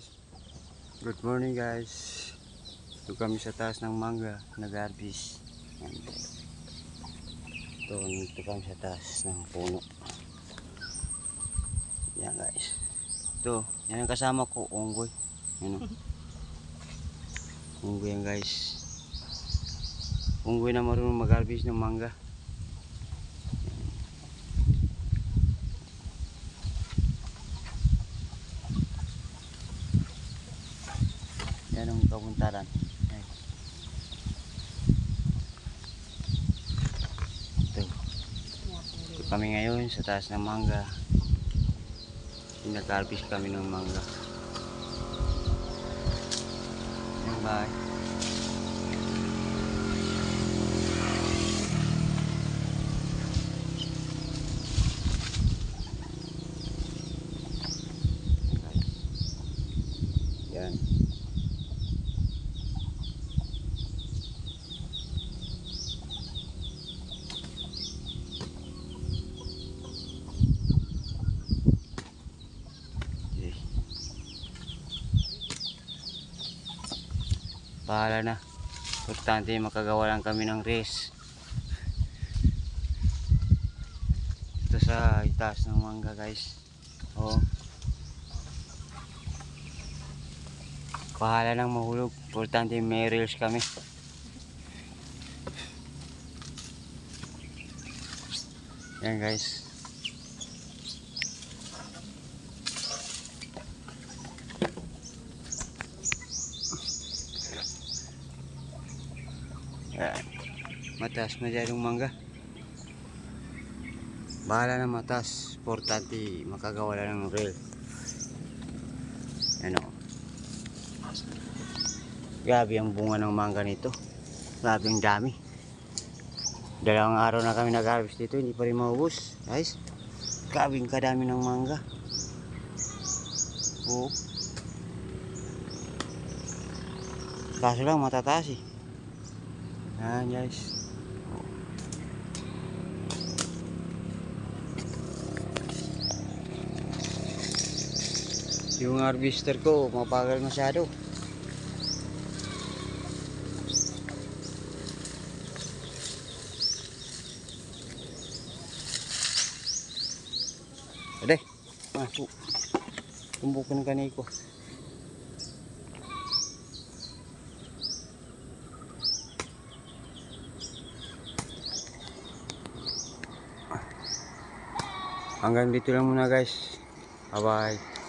guys. Good morning guys. Ito kami sa taas ng mangga, nag-harvest. Ito kami sa taas ng puno. Yan guys. Ito, yan ang kasama ko, unggoy. Yan o. Unggoy yan guys. Unggoy na marunong mag-harvest ng mangga. Yan ang kabuntaran. Ito kami ngayon sa taas ng mangga. Nag-harvest kami ng mangga. Bye. Yan. Bahala na. Importante makagawa lang kami ng race. Ito sa itaas ng mangga guys. Oh. Bahala nang mahulog. Importante may rails kami. Yan guys. Yan. Mataas masyadong mangga. Bahala na mataas. Importante makagawa lang ng rail. Ano? Grabe ang bunga ng mangga nito. Grabe ang dami. Dalawang araw na kami nag-harvest dito, hindi pa rin maubos. Guys, grabe ang kadami ng mangga. Oo. Kaso lang matataas eh. Yan guys. Yung harvester ko mapagal masyado. Ade, masuk. Tumbukan kaniko. Hanggang dito lang muna guys. Bye bye.